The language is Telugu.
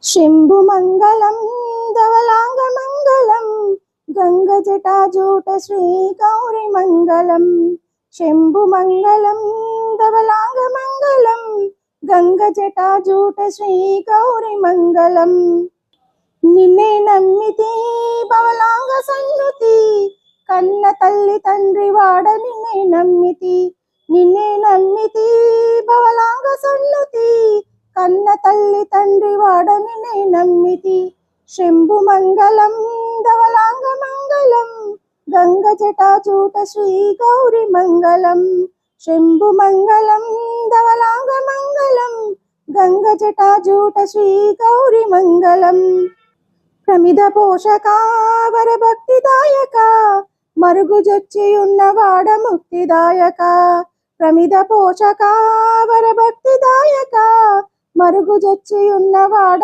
శంభుమంగళం ధవళాంగమంగళం గంగజటాజూట శ్రీ గౌరి మంగళం. శంభుమంగళం ధవళాంగమంగళం గంగజటాజూట శ్రీ గౌరి మంగళం. నిన్నే నమ్మితి భవలాంగ సన్నుతి కన్న తల్లి తండ్రి వాడ నిన్నే నమ్మితి. నిన్నే నమ్మితి భవలాంగ సన్నుతి కన్న తల్లి తండ్రి వాడ నిన్నే నమ్మితి. శంభుమంగళం ధవళాంగ మంగళం గంగజటాజూట శ్రీ గౌరి మంగళం. శంభుమంగళం ధవళాంగ మంగళం గంగజటాజూట శ్రీ గౌరి మంగళం. ప్రమిద పోషక వరభక్తిదాయక మరుగుజొచ్చి ఉన్నవాడ ముక్తిదాయక. ప్రమిద పోషక వరభక్తిదాయక మరుగుజొచ్చి ఉన్నవాడ